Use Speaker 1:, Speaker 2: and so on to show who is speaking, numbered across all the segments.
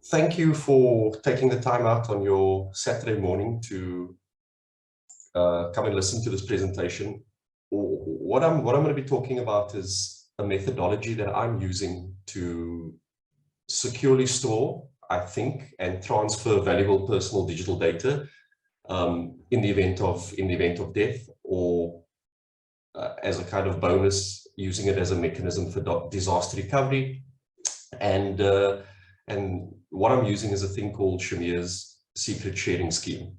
Speaker 1: Thank you for taking the time out on your Saturday morning to come and listen to this presentation. What I'm going to be talking about is a methodology that I'm using to securely store, I think, and transfer valuable personal digital data in the event of death, or as a kind of bonus, using it as a mechanism for disaster recovery. And what I'm using is a thing called Shamir's secret sharing scheme.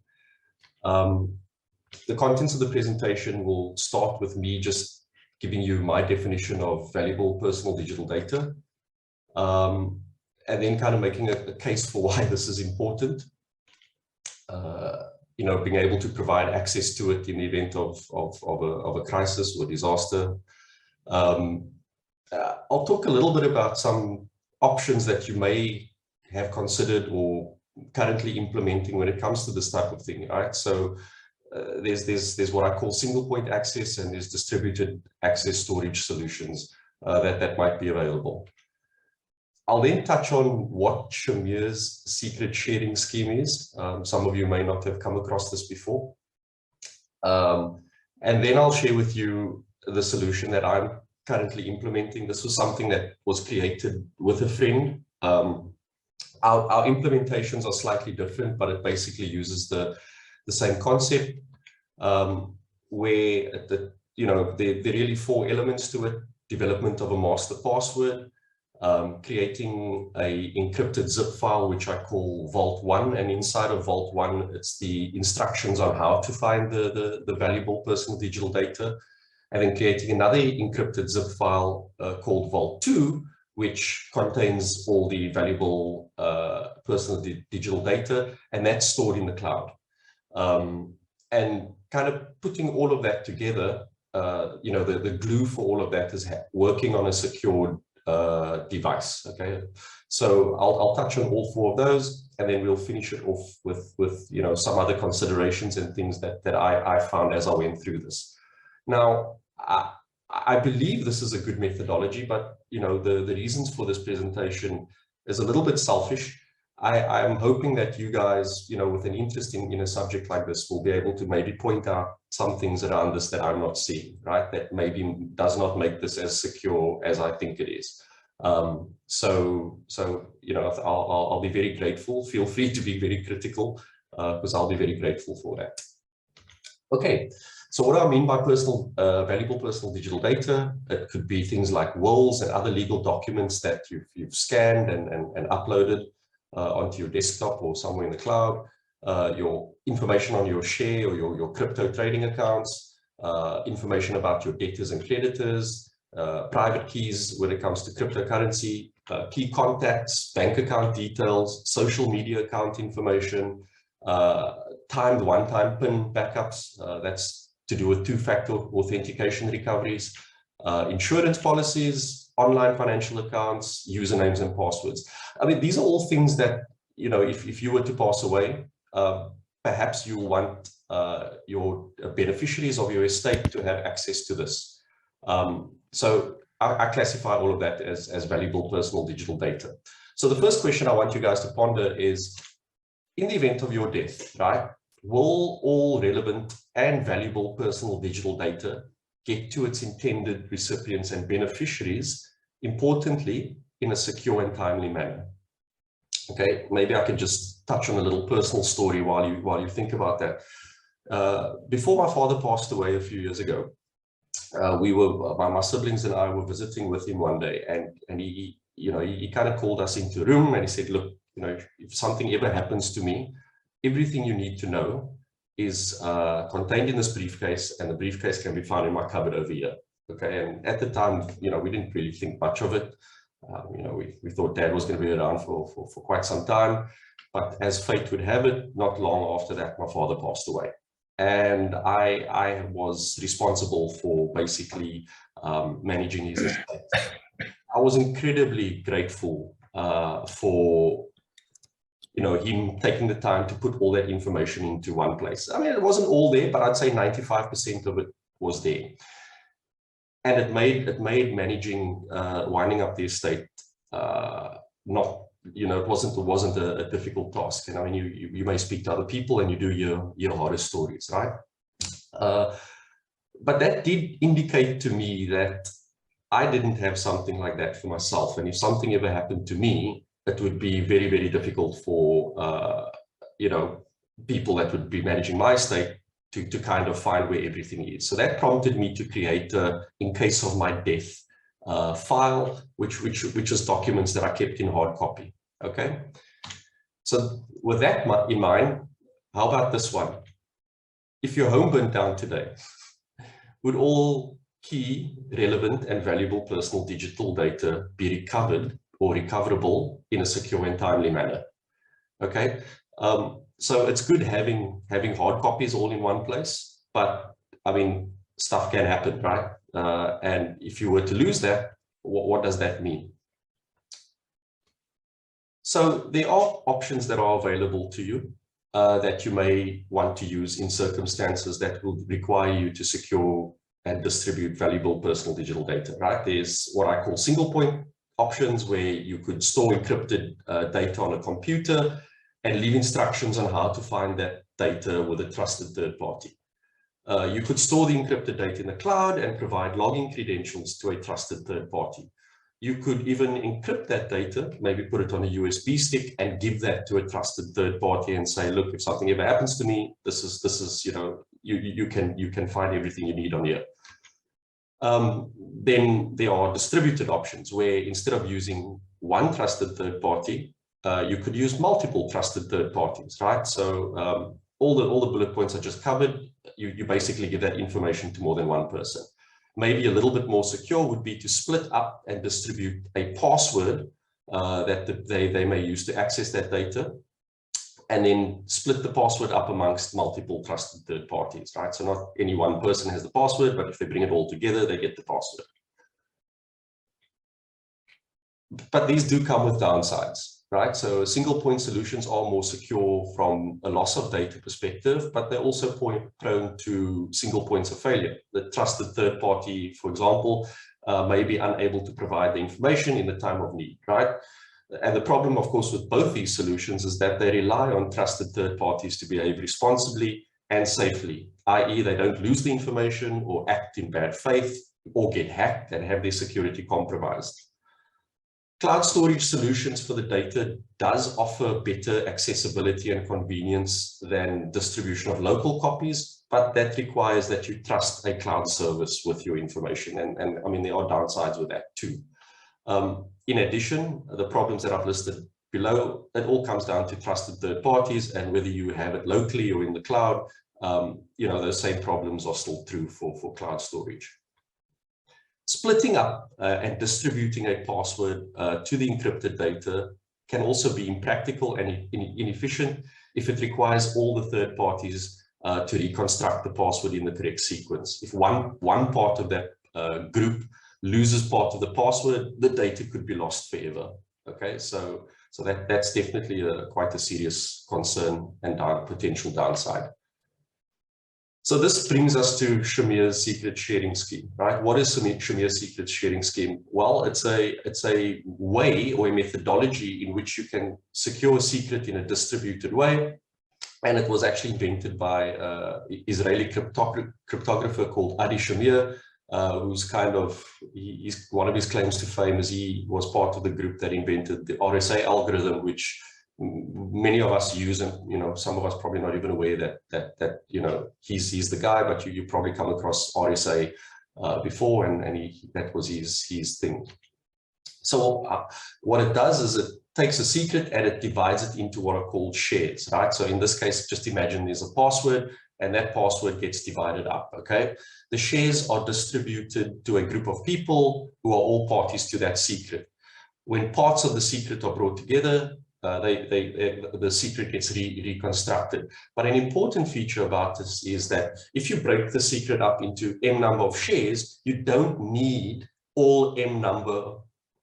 Speaker 1: The contents of the presentation will start with me just giving you my definition of valuable personal digital data, and then kind of making a case for why this is important. You know, being able to provide access to it in the event of a crisis or disaster. I'll talk a little bit about some options that you may have considered or currently implementing when it comes to this type of thing, right? So there's what I call single point access, and there's distributed access storage solutions that might be available. I'll then touch on what Shamir's secret sharing scheme is. Some of you may not have come across this before. And then I'll share with you the solution that I'm currently implementing. This was something that was created with a friend. Our implementations are slightly different, but it basically uses the same concept, where there are really four elements to it: development of a master password, creating a encrypted zip file, which I call Vault 1, and inside of Vault 1, it's the instructions on how to find the valuable personal digital data, and then creating another encrypted zip file called Vault 2, which contains all the valuable personal digital data, and that's stored in the cloud. And kind of putting all of that together, the glue for all of that is working on a secured device. Okay, so I'll touch on all four of those, and then we'll finish it off with some other considerations and things that I found as I went through this. Now, I believe this is a good methodology, but the reasons for this presentation is a little bit selfish. I'm hoping that you guys, with an interest in a subject like this, will be able to maybe point out some things around this that I'm not seeing, right? That maybe does not make this as secure as I think it is. I'll be very grateful. Feel free to be very critical, because I'll be very grateful for that. Okay. So what do I mean by valuable personal digital data? It could be things like wills and other legal documents that you've scanned and uploaded onto your desktop or somewhere in the cloud, your information on your share or your crypto trading accounts, information about your debtors and creditors, private keys when it comes to cryptocurrency, key contacts, bank account details, social media account information, timed one-time PIN backups, that's to do with two-factor authentication recoveries, insurance policies, online financial accounts, usernames and passwords. I mean, these are all things that, if you were to pass away, perhaps you want your beneficiaries of your estate to have access to this. So I classify all of that as valuable personal digital data. So the first question I want you guys to ponder is, in the event of your death, right, will all relevant and valuable personal digital data get to its intended recipients and beneficiaries, importantly, in a secure and timely manner? Okay, maybe I can just touch on a little personal story while you think about that. Before my father passed away a few years ago, my siblings and I were visiting with him one day, and he kind of called us into a room and he said, look, if something ever happens to me, everything you need to know is contained in this briefcase, and the briefcase can be found in my cupboard over here. Okay, and at the time, we didn't really think much of it. We thought Dad was going to be around for quite some time, but as fate would have it, not long after that, my father passed away, and I was responsible for basically managing his estate. I was incredibly grateful for him taking the time to put all that information into one place. I mean, it wasn't all there, but I'd say 95% of it was there. And it made managing, winding up the estate not you know, it wasn't a difficult task. And I mean, you may speak to other people and you do your horror stories, right? But that did indicate to me that I didn't have something like that for myself. And if something ever happened to me, it would be very, very difficult for, you know, people that would be managing my estate to kind of find where everything is. So that prompted me to create a, in case of my death, file, which is documents that I kept in hard copy. Okay. So with that in mind, how about this one? If your home burnt down today, would all key, relevant, and valuable personal digital data be recovered or recoverable in a secure and timely manner? Okay. So it's good having hard copies all in one place, but I mean, stuff can happen, right? And if you were to lose that, what does that mean? So there are options that are available to you that you may want to use in circumstances that will require you to secure and distribute valuable personal digital data, right? There's what I call single point options, where you could store encrypted data on a computer and leave instructions on how to find that data with a trusted third party. You could store the encrypted data in the cloud and provide login credentials to a trusted third party. You could even encrypt that data, maybe put it on a USB stick and give that to a trusted third party and say, look, if something ever happens to me, this is you know, you can find everything you need on here. Then there are distributed options where instead of using one trusted third party, you could use multiple trusted third parties, right? So all the bullet points I just covered, you basically give that information to more than one person. Maybe a little bit more secure would be to split up and distribute a password that they may use to access that data, and then split the password up amongst multiple trusted third parties, right? So not any one person has the password, but if they bring it all together, they get the password. But these do come with downsides, right? So single point solutions are more secure from a loss of data perspective, but they're also prone to single points of failure. The trusted third party, for example, may be unable to provide the information in the time of need, right? And the problem, of course, with both these solutions is that they rely on trusted third parties to behave responsibly and safely, i.e. they don't lose the information or act in bad faith or get hacked and have their security compromised. Cloud storage solutions for the data does offer better accessibility and convenience than distribution of local copies, but that requires that you trust a cloud service with your information. And I mean, there are downsides with that too. In addition, the problems that I've listed below, it all comes down to trusted third parties, and whether you have it locally or in the cloud, you know, those same problems are still true for cloud storage. Splitting up and distributing a password to the encrypted data can also be impractical and inefficient if it requires all the third parties to reconstruct the password in the correct sequence. If one part of that group loses part of the password, the data could be lost forever. Okay, so that's definitely quite a serious concern and potential downside. So this brings us to Shamir's secret sharing scheme, right? What is Shamir's secret sharing scheme? Well, it's a way or a methodology in which you can secure a secret in a distributed way. And it was actually invented by Israeli cryptographer called Adi Shamir, who's kind of, one of his claims to fame is he was part of the group that invented the RSA algorithm, which many of us use, and you know, some of us probably not even aware that you know, he's the guy, but you probably come across RSA before, and that was his thing. So what it does is it takes a secret and it divides it into what are called shares, right? So in this case, just imagine there's a password and that password gets divided up, okay? The shares are distributed to a group of people who are all parties to that secret. When parts of the secret are brought together, the secret gets reconstructed. But an important feature about this is that if you break the secret up into M number of shares, you don't need all M number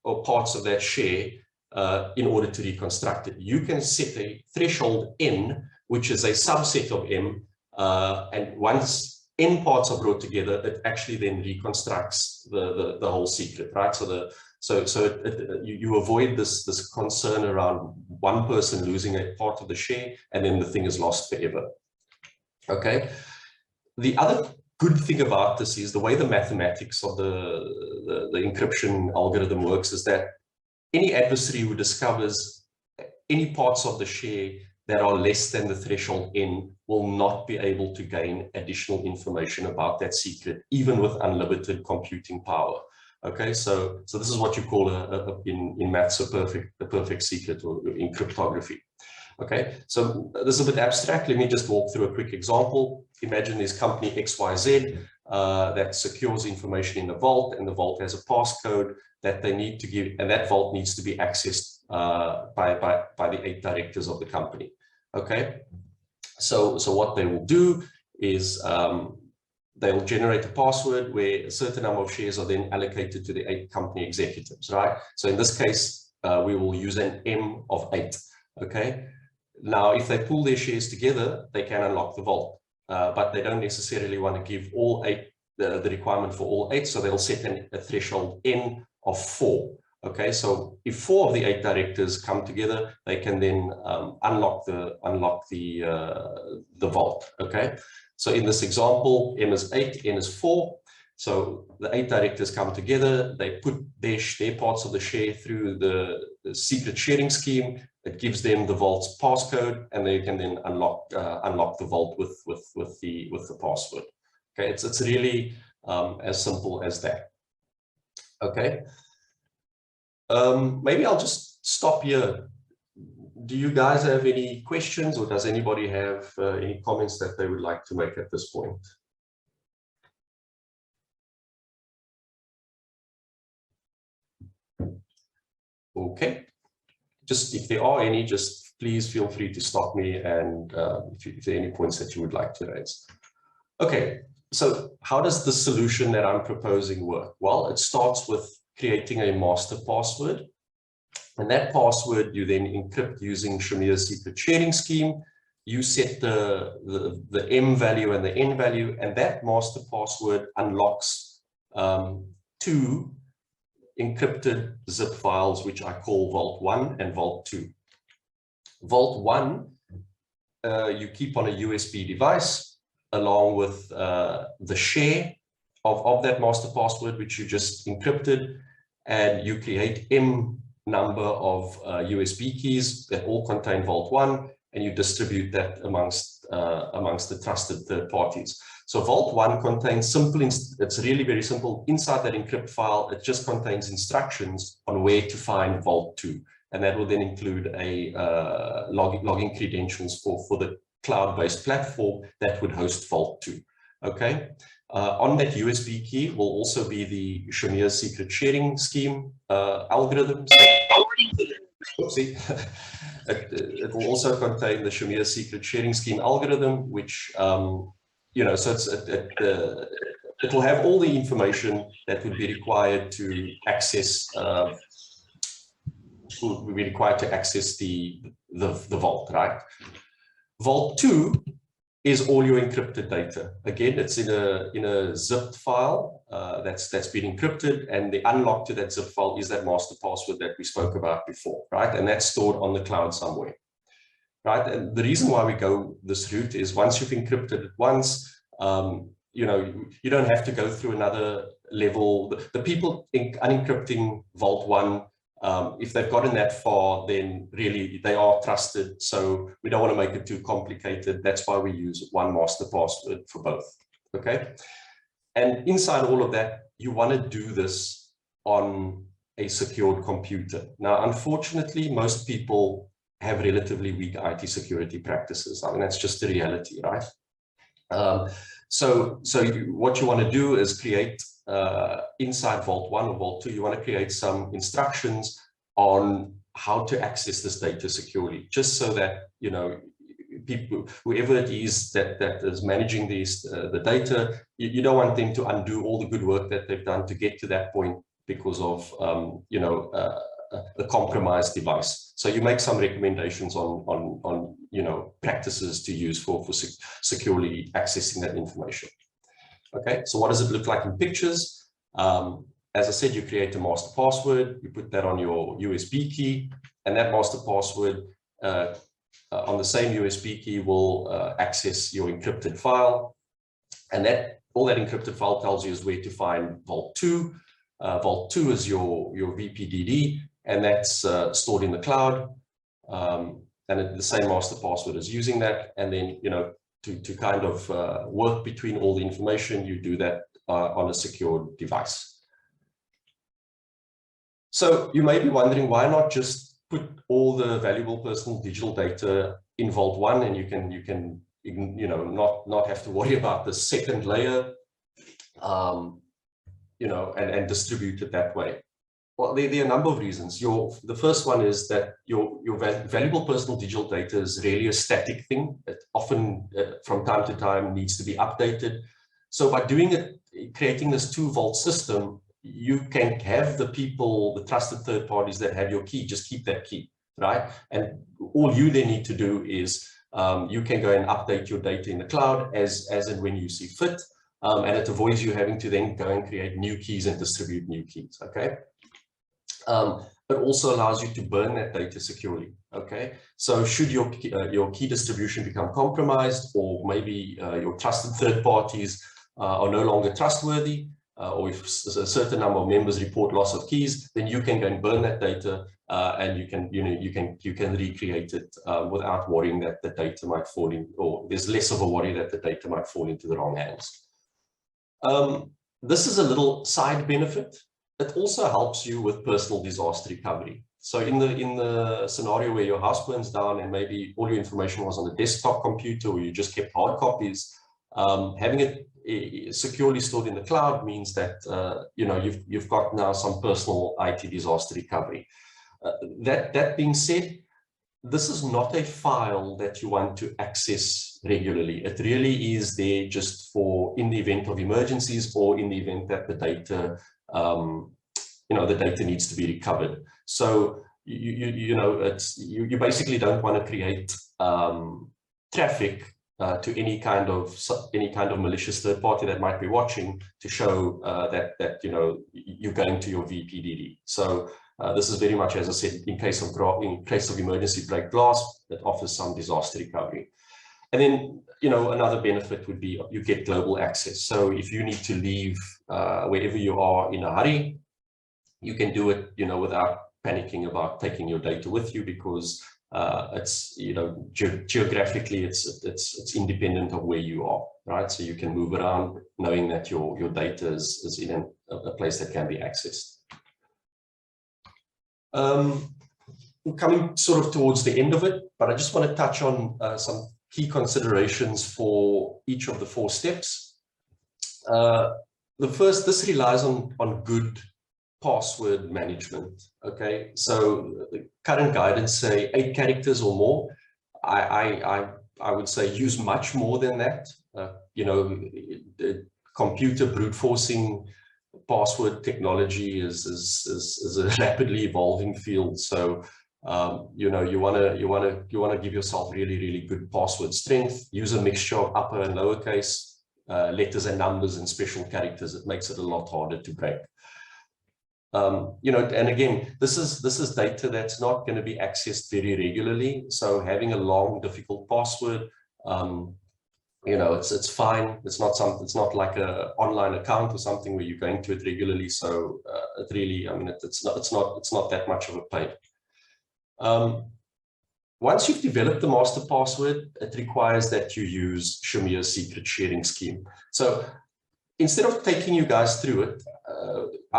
Speaker 1: or parts of that share in order to reconstruct it. You can set a threshold N, which is a subset of M, and once N parts are brought together, it actually then reconstructs the whole secret, right? So You avoid this concern around one person losing a part of the share and then the thing is lost forever. Okay. The other good thing about this is the way the mathematics of the encryption algorithm works is that any adversary who discovers any parts of the share that are less than the threshold N will not be able to gain additional information about that secret, even with unlimited computing power. Okay, so this is what you call in maths a perfect secret, or in cryptography. Okay, so this is a bit abstract. Let me just walk through a quick example. Imagine there's company XYZ that secures information in the vault, and the vault has a passcode that they need to give, and that vault needs to be accessed by the 8 directors of the company. Okay, so what they will do is they will generate a password where a certain number of shares are then allocated to the 8 company executives, right? So in this case, we will use an M of 8. Okay. Now, if they pool their shares together, they can unlock the vault, but they don't necessarily want to give all 8 the requirement for all 8, so they'll set a threshold N of 4. Okay, so if 4 of the 8 directors come together, they can then unlock the vault. Okay, so in this example, M is 8, N is 4. So the 8 directors come together, they put their parts of the share through the secret sharing scheme. It gives them the vault's passcode, and they can then unlock the vault with the password. Okay, it's really as simple as that. Okay, maybe I'll just stop here. Do you guys have any questions, or does anybody have any comments that they would like to make at this point? Okay, just if there are any, just please feel free to stop me, and if there are any points that you would like to raise. Okay, so how does the solution that I'm proposing work? Well, it starts with creating a master password, and that password you then encrypt using Shamir's secret sharing scheme. You set the M value and the N value, and that master password unlocks 2 encrypted zip files, which I call Vault 1 and Vault 2. Vault 1, you keep on a USB device along with the share of that master password, which you just encrypted, and you create M number of USB keys that all contain Vault 1, and you distribute that amongst the trusted third parties. So Vault 1 contains it's really very simple. Inside that encrypt file, it just contains instructions on where to find Vault 2. And that will then include a login credentials for the cloud-based platform that would host Vault 2. Okay. On that USB key will also be the Shamir secret sharing scheme algorithms. Oopsie. It will also contain the Shamir secret sharing scheme algorithm, which you know, so it will have all the information that would be required to access the vault, right? Vault 2 is all your encrypted data. Again, it's in a zipped file that's been encrypted, and the unlock to that zip file is that master password that we spoke about before, right? And that's stored on the cloud somewhere, right? And the reason why we go this route is once you've encrypted it once, you know, you don't have to go through another level. The people unencrypting Vault 1, if they've gotten that far, then really they are trusted. So we don't want to make it too complicated. That's why we use one master password for both. Okay. And inside all of that, you want to do this on a secured computer. Now, unfortunately, most people have relatively weak IT security practices. I mean, that's just the reality, right? What you want to do is create inside Vault 1 or Vault 2, you want to create some instructions on how to access this data securely, just so that, you know, people, whoever it is that is managing the data, you don't want them to undo all the good work that they've done to get to that point because of, you know, a compromised device. So you make some recommendations on you know, practices to use for securely accessing that information. Okay, so what does it look like in pictures? as I said, you create a master password, you put that on your USB key, and that master password on the same USB key will access your encrypted file. And all that encrypted file tells you is where to find Vault 2. Vault 2 is your VPDD, and that's stored in the cloud. And the same master password is using that. And then, to kind of work between all the information, you do that on a secure device. So you may be wondering, why not just put all the valuable personal digital data in Vault 1, and you can not have to worry about the second layer, and distribute it that way. Well, there are a number of reasons. The first one is that your valuable personal digital data is really a static thing. It often, from time to time, needs to be updated. So by creating this 2-vault system, you can have the trusted third parties that have your key, just keep that key, right? And all you then need to do is you can go and update your data in the cloud as and when you see fit. And it avoids you having to then go and create new keys and distribute new keys, okay? But also allows you to burn that data securely, okay? So should your key distribution become compromised, or maybe your trusted third parties are no longer trustworthy, or if a certain number of members report loss of keys, then you can go and burn that data, and you can recreate it without worrying that the data might fall in, or there's less of a worry that the data might fall into the wrong hands. This is a little side benefit. It also helps you with personal disaster recovery. So in the scenario where your house burns down and maybe all your information was on a desktop computer, or you just kept hard copies, having it securely stored in the cloud means that you've got now some personal IT disaster recovery. That being said, this is not a file that you want to access regularly. It really is there just for in the event of emergencies, or in the event that the data the data needs to be recovered. So you basically don't want to create traffic to any kind of malicious third party that might be watching to show that you're going to your VPDD. So this is very much, as I said, in case of emergency break glass, that offers some disaster recovery. And then another benefit would be you get global access. So if you need to leave wherever you are in a hurry, you can do it without panicking about taking your data with you, because it's geographically it's independent of where you are, right? So you can move around knowing that your data is in a place that can be accessed. We're coming sort of towards the end of it, but I just want to touch on some key considerations for each of the 4 steps. The first, this relies on good password management. Okay, so the current guidance say 8 characters or more. I would say use much more than that. The computer brute forcing password technology is a rapidly evolving field. So you want to give yourself really good password strength. Use a mixture of upper and lowercase letters and numbers and special characters. It makes it a lot harder to break. And again, this is data that's not going to be accessed very regularly. So having a long, difficult password, it's fine. It's not like an online account or something where you're going to it regularly. So it really, it's not that much of a pain. Once you've developed the master password, it requires that you use Shamir's secret sharing scheme. So instead of taking you guys through it,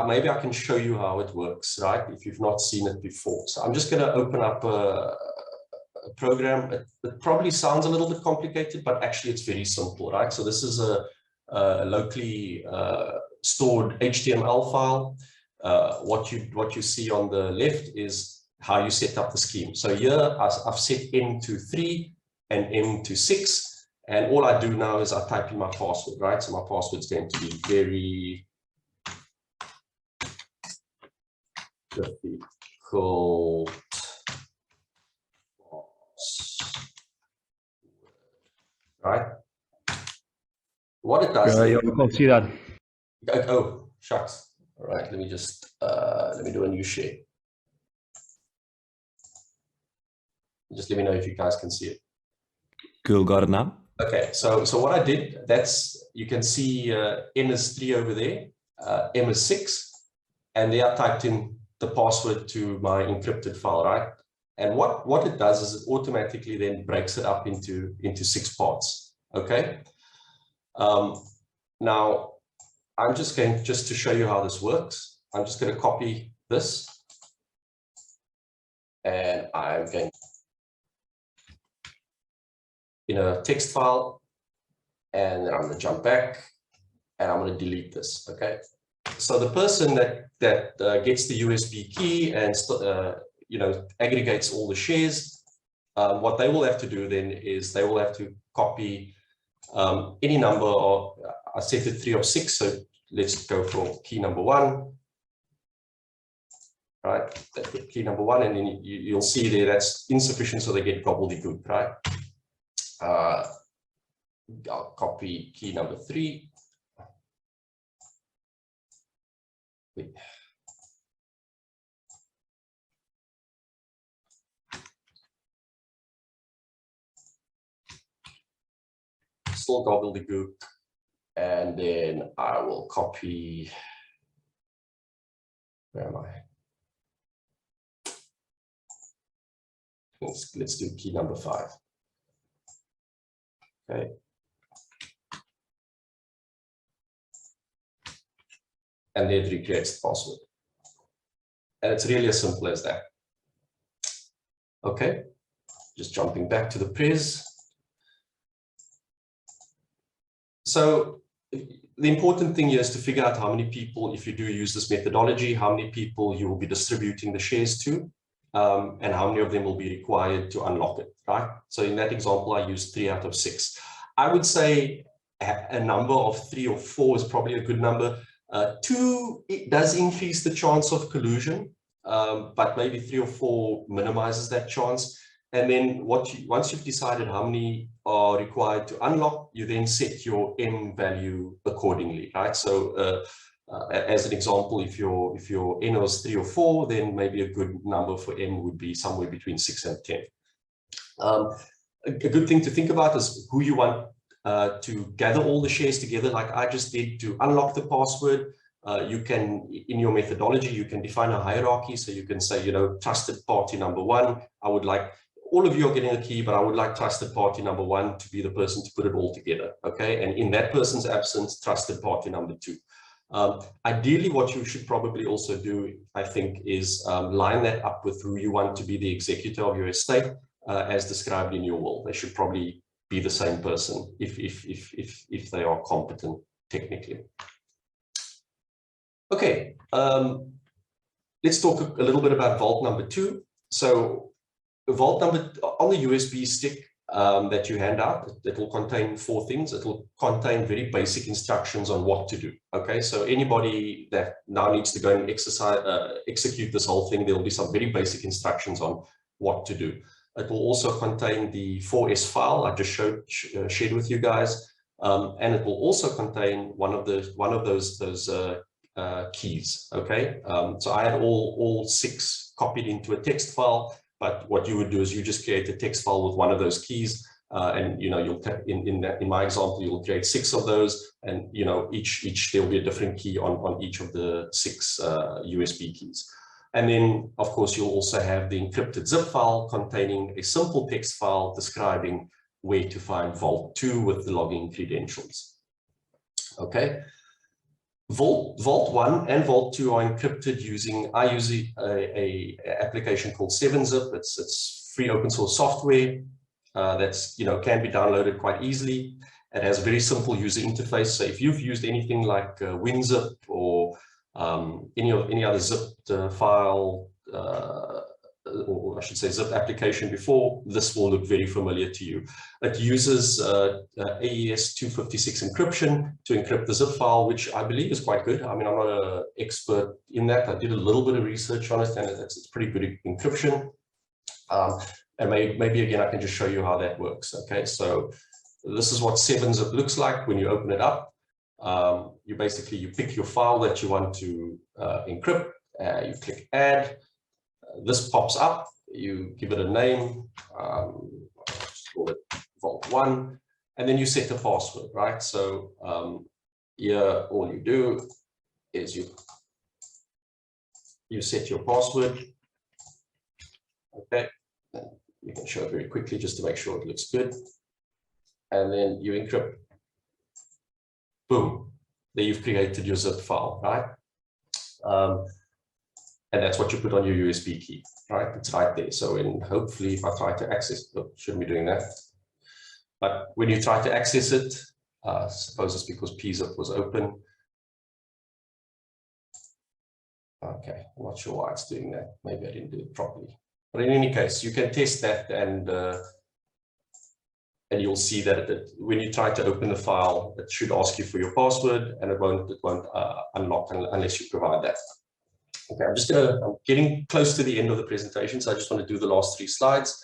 Speaker 1: maybe I can show you how it works, right? If you've not seen it before. So I'm just going to open up a program. It probably sounds a little bit complicated, but actually it's very simple, right? So this is a locally stored HTML file. What you see on the left is how you set up the scheme. So here I've set M to 3 and M to 6. And all I do now is I type in my password, right? So my password is going to be very difficult. Right? What it does.
Speaker 2: Yeah, I can't see that.
Speaker 1: Oh, shucks. All right, let me just let me do a new share. Just let me know if you guys can see it.
Speaker 2: Cool, got it now.
Speaker 1: Okay, so what I did, you can see N is 3 over there, M is 6, and there I typed in the password to my encrypted file, right? And what it does is it automatically then breaks it up into 6 parts. Okay. Now I'm just going to show you how this works. I'm just going to copy this, and I'm going in a text file, and then I'm going to jump back, and I'm going to delete this. Okay. So the person that gets the USB key and aggregates all the shares, what they will have to do then is they will have to copy any number of, I set it 3 of 6, so let's go for key number 1. Right, that's key number 1, and then you'll see there that's insufficient, so they get gobbledygook, right? I'll copy key number 3. Still gobbledygook, and then I will copy, where am I? Let's do key number 5. Okay. And then it recreates the password. And it's really as simple as that. Okay, just jumping back to the pres. So the important thing here is to figure out how many people, if you do use this methodology, how many people you will be distributing the shares to, and how many of them will be required to unlock it, right? So in that example, I used 3 out of 6. I would say a number of 3 or 4 is probably a good number. 2, it does increase the chance of collusion, but maybe 3 or 4 minimizes that chance. And then once you've decided how many are required to unlock, you then set your M value accordingly, right? So as an example, if your N was 3 or 4, then maybe a good number for M would be somewhere between 6 and 10. A good thing to think about is who you want to gather all the shares together, like I just did, to unlock the password. You can, in your methodology, you can define a hierarchy. So you can say, trusted party number 1. I would like, all of you are getting a key, but I would like trusted party number 1 to be the person to put it all together. Okay. And in that person's absence, trusted party number 2. Ideally, what you should probably also do, I think, is line that up with who you want to be the executor of your estate, as described in your will. They should probably be the same person if they are competent technically. Okay, let's talk a little bit about vault number 2. So vault number on the USB stick that you hand out, it will contain 4 things. It will contain very basic instructions on what to do. Okay, so anybody that now needs to go and execute this whole thing, there will be some very basic instructions on what to do. It will also contain the 4S file I just shared with you guys, and it will also contain one of those keys. Okay, so I had all 6 copied into a text file. But what you would do is you just create a text file with one of those keys, and you'll in my example you'll create 6 of those, and each there will be a different key on each of the 6 USB keys. And then of course you'll also have the encrypted zip file containing a simple text file describing where to find Vault 2 with the login credentials. Okay. Vault 1 and Vault 2 are encrypted using, I use a application called 7-Zip. It's free open source software that's can be downloaded quite easily. It has a very simple user interface. So if you've used anything like WinZip or any other zipped file, or I should say zip application before, this will look very familiar to you. It uses AES 256 encryption to encrypt the zip file, which I believe is quite good. I mean, I'm not an expert in that. I did a little bit of research on it, and it's pretty good encryption. And maybe again, I can just show you how that works. Okay, so this is what 7-Zip looks like when you open it up. you pick your file that you want to encrypt, you click add, this pops up, you give it a name, just call it Vault1, and then you set the password, right? So here all you do is you set your password. Okay, and you can show it very quickly just to make sure it looks good, and then you encrypt. Boom, there you've created your zip file, right? And that's what you put on your USB key, right? It's right there. So hopefully if I try to access, shouldn't be doing that. But when you try to access it, suppose it's because pzip was open. Okay, I'm not sure why it's doing that. Maybe I didn't do it properly. But in any case, you can test that, and you'll see that when you try to open the file, it should ask you for your password, and it won't unlock unless you provide that. Okay, I'm getting close to the end of the presentation, so I just want to do the last 3 slides.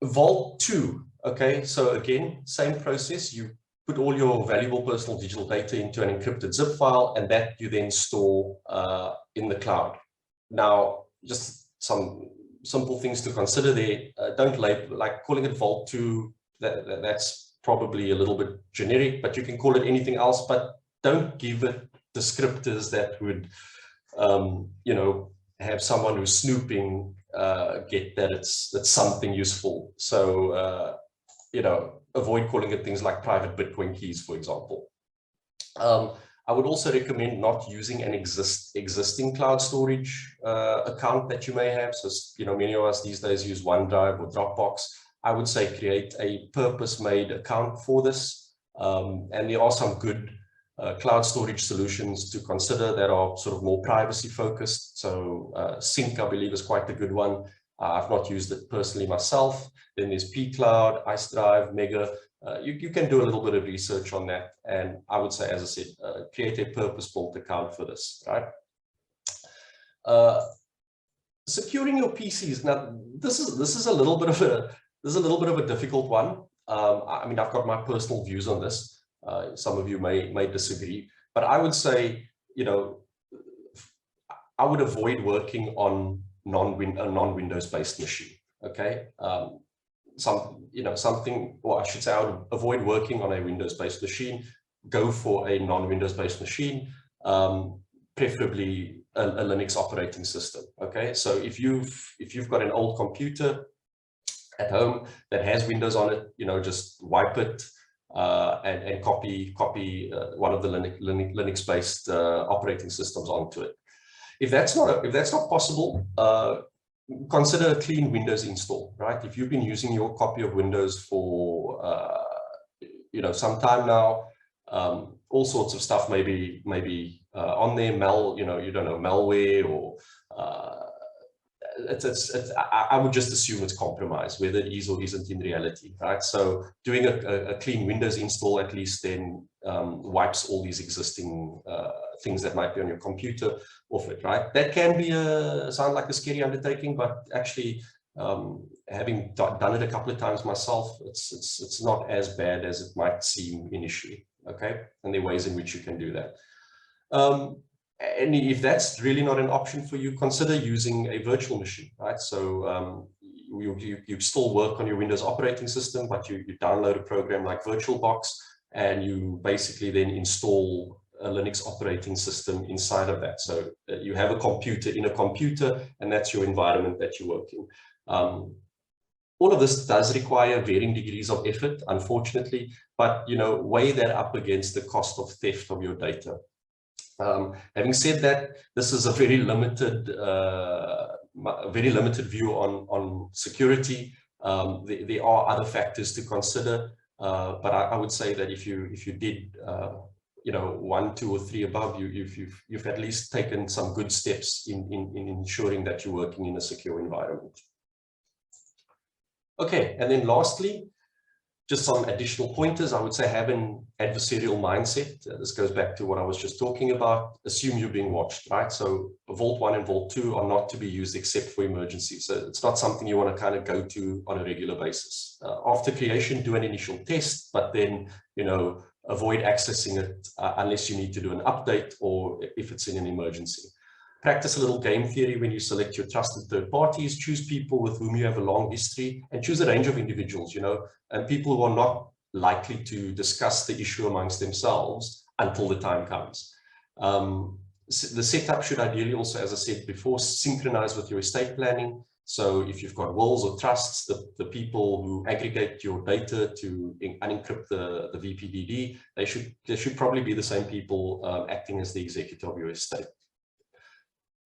Speaker 1: Vault 2. Okay, so again, same process. You put all your valuable personal digital data into an encrypted zip file, and that you then store in the cloud. Now, just some simple things to consider there. Don't label, like calling it Vault 2, that's probably a little bit generic, but you can call it anything else, but don't give it descriptors that would, you know, have someone who's snooping get that it's something useful. So, you know, avoid calling it things like private Bitcoin keys, for example. I would also recommend not using an existing cloud storage account that you may have. So, you know, many of us these days use OneDrive or Dropbox. I would say create a purpose-made account for this. And there are some good cloud storage solutions to consider that are sort of more privacy focused. So Sync, I believe, is quite a good one. I've not used it personally myself. Then there's pCloud, IceDrive, Mega. You can do a little bit of research on that. And I would say, as I said, create a purpose-built account for this, right? Securing your PCs. Now, this is a little bit of a difficult one. I mean, I've got my personal views on this. Some of you may disagree, but I would say, you know, I would avoid working on a non-Windows based machine. Okay, something, or I should say, I would avoid working on a Windows based machine. Go for a non-Windows based machine, preferably a Linux operating system. Okay, so if you've got an old computer at home that has Windows on it, you know, just wipe it. And copy one of the Linux-based operating systems onto it. If that's not possible, consider a clean Windows install. Right? If you've been using your copy of Windows for you know, some time now, all sorts of stuff may be on there. Malware or I would just assume it's compromised, whether it is or isn't in reality, right? So doing a clean Windows install at least then wipes all these existing things that might be on your computer off it, right? That can be sound like a scary undertaking, but actually, having done it a couple of times myself, it's not as bad as it might seem initially. Okay, and there are ways in which you can do that. And if that's really not an option for you, consider using a virtual machine, right? So you still work on your Windows operating system, but you download a program like VirtualBox, and you basically then install a Linux operating system inside of that. So you have a computer in a computer, and that's your environment that you work in. All of this does require varying degrees of effort, unfortunately, but, you know, weigh that up against the cost of theft of your data. Having said that, this is a very limited view on security. There are other factors to consider, but I would say that if you did, you know, 1, 2, or 3 above, you've at least taken some good steps in ensuring that you're working in a secure environment. Okay, and then lastly, just some additional pointers. I would say have an adversarial mindset. This goes back to what I was just talking about. Assume you're being watched, right? So Vault 1 and Vault 2 are not to be used except for emergencies. So it's not something you want to kind of go to on a regular basis. After creation, do an initial test, but then, you know, avoid accessing it unless you need to do an update or if it's in an emergency. Practice a little game theory when you select your trusted third parties. Choose people with whom you have a long history, and choose a range of individuals, and people who are not likely to discuss the issue amongst themselves until the time comes. The setup should ideally also, as I said before, synchronize with your estate planning. So if you've got wills or trusts, the people who aggregate your data to unencrypt the VPDD, they should probably be the same people acting as the executor of your estate.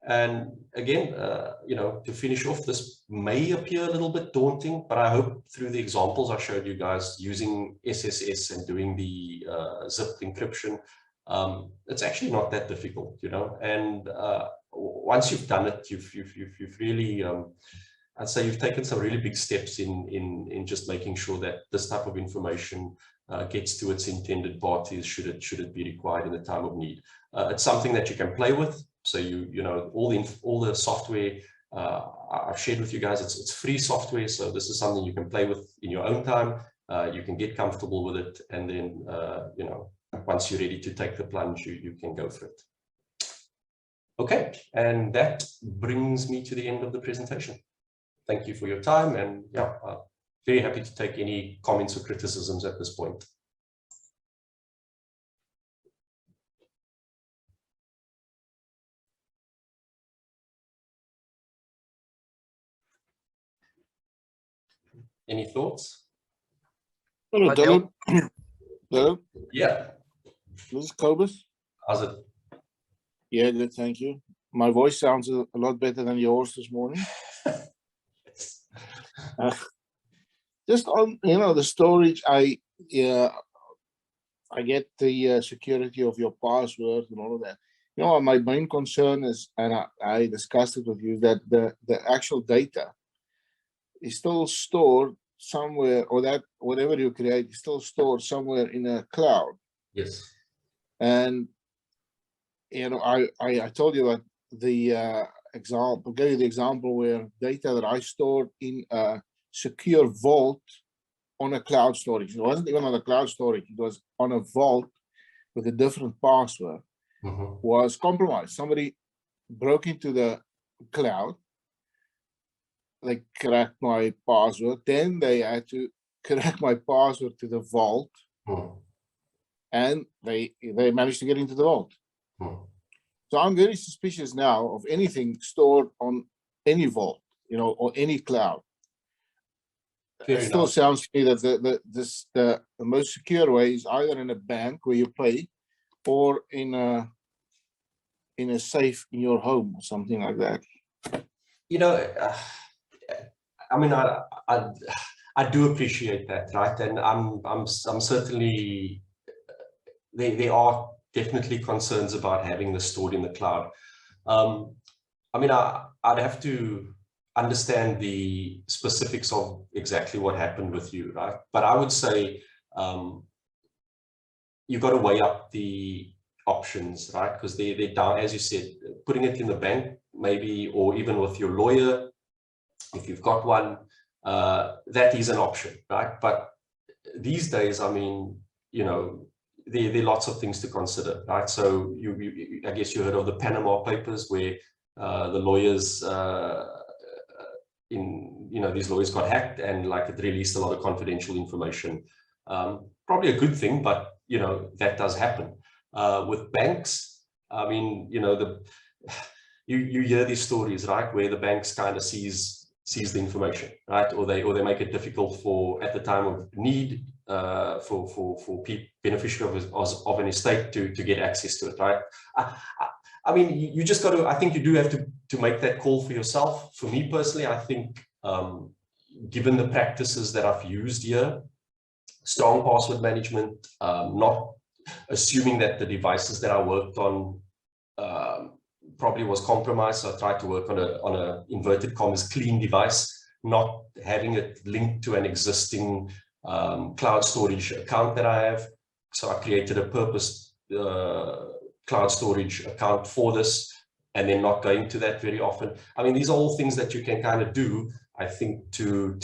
Speaker 1: And again, to finish off, this may appear a little bit daunting, but I hope through the examples I showed you guys using SSS and doing the zipped encryption, it's actually not that difficult, and once you've done it, you've really, I'd say you've taken some really big steps in just making sure that this type of information gets to its intended parties should it be required in the time of need. It's something that you can play with. So all the software I've shared with you guys, it's free software. So this is something you can play with in your own time. You can get comfortable with it, and then once you're ready to take the plunge, you can go for it. Okay, and that brings me to the end of the presentation. Thank you for your time, and very happy to take any comments or criticisms at this point. Any thoughts?
Speaker 3: Hello, Dylan. Hello?
Speaker 1: Yeah.
Speaker 3: This is Cobus.
Speaker 1: How's it?
Speaker 3: Yeah, good, thank you. My voice sounds a lot better than yours this morning. Just on, the storage, I get the security of your password and all of that. My main concern is, and I discussed it with you, that the actual data is still stored somewhere, or that whatever you create is still stored somewhere in a cloud.
Speaker 1: Yes.
Speaker 3: And I told you that the example, gave you the example where data that I stored in a secure vault on a cloud storage. It wasn't even on a cloud storage, it was on a vault with a different password, was compromised. Somebody broke into the cloud, they cracked my password, then they had to crack my password to the vault, and they managed to get into the vault. So I'm very suspicious now of anything stored on any vault, or any cloud. It still sounds to me that the most secure way is either in a bank where you pay, or in a safe in your home or something like that.
Speaker 1: I mean, I do appreciate that, right? And I'm certainly, there are definitely concerns about having this stored in the cloud. I mean, I'd have to understand the specifics of exactly what happened with you, right? But I would say you've got to weigh up the options, right? Because they're down, as you said, putting it in the bank, maybe, or even with your lawyer, if you've got one, that is an option, right? But these days, I mean, there are lots of things to consider, right? So I guess you heard of the Panama Papers, where the lawyers, these lawyers got hacked, and it released a lot of confidential information. Probably a good thing, but that does happen. With banks, I mean, you hear these stories, right, where the banks kind of seize the information, right, or they make it difficult for, at the time of need, for beneficiaries of an estate to get access to it, right? I mean, you just got to, I think you do have to make that call for yourself. For me personally, I think given the practices that I've used here, strong password management, not assuming that the devices that I worked on probably was compromised, so I tried to work on a inverted commas clean device, not having it linked to an existing cloud storage account that I have. So I created a purpose cloud storage account for this, and then not going to that very often. I mean, these are all things that you can kind of do, I think, to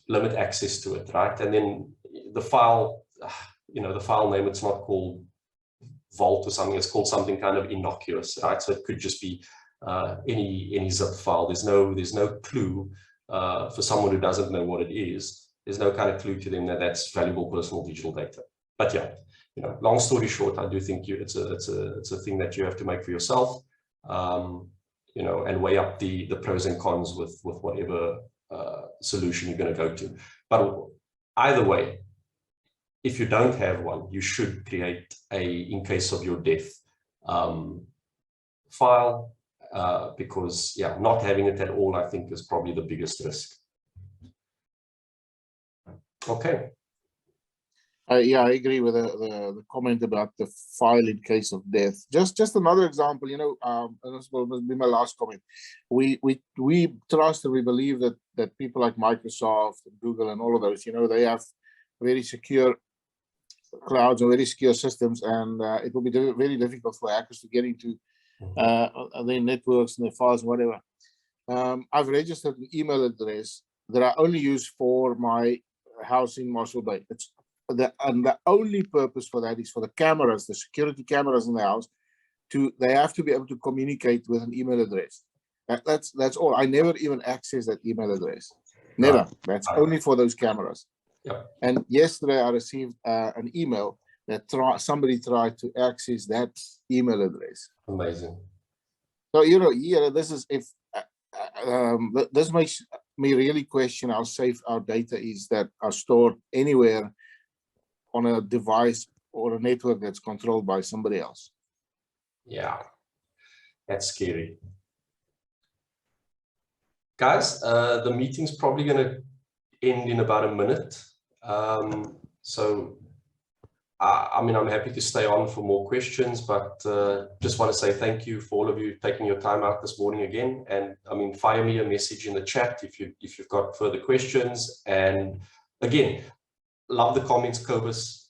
Speaker 1: limit access to it, right? And then, the file, the file name, it's not called Vault or something, it's called something kind of innocuous, right? So it could just be any zip file. There's no clue for someone who doesn't know what it is. There's no kind of clue to them that that's valuable personal digital data. But yeah, long story short, I do think it's a thing that you have to make for yourself, and weigh up the pros and cons with whatever solution you're going to go to. But either way, if you don't have one, you should create in case of your death file, because yeah, not having it at all, I think, is probably the biggest risk. Okay.
Speaker 3: Yeah, I agree with the comment about the file in case of death. Just another example, and this will be my last comment. We trust and we believe that people like Microsoft and Google and all of those, they have very secure clouds or very secure systems, and it will be very difficult for hackers to get into their networks and their files and whatever. I've registered an email address that I only use for my house in Marshall Bay. And the only purpose for that is for the cameras, the security cameras in the house, they have to be able to communicate with an email address. That's all. I never even access that email address. Never. That's only for those cameras.
Speaker 1: Yep.
Speaker 3: And yesterday I received an email that somebody tried to access that email address.
Speaker 1: Amazing.
Speaker 3: So this is this makes me really question how safe our data is that are stored anywhere on a device or a network that's controlled by somebody else.
Speaker 1: Yeah, that's scary. Guys, the meeting's probably going to end in about a minute. So, I'm happy to stay on for more questions, but just want to say thank you for all of you taking your time out this morning again. And fire me a message in the chat if you've got further questions. And again, love the comments, Kobus.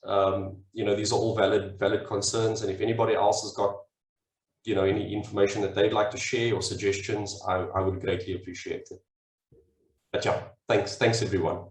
Speaker 1: These are all valid concerns. And if anybody else has got, any information that they'd like to share or suggestions, I would greatly appreciate it. But yeah, thanks everyone.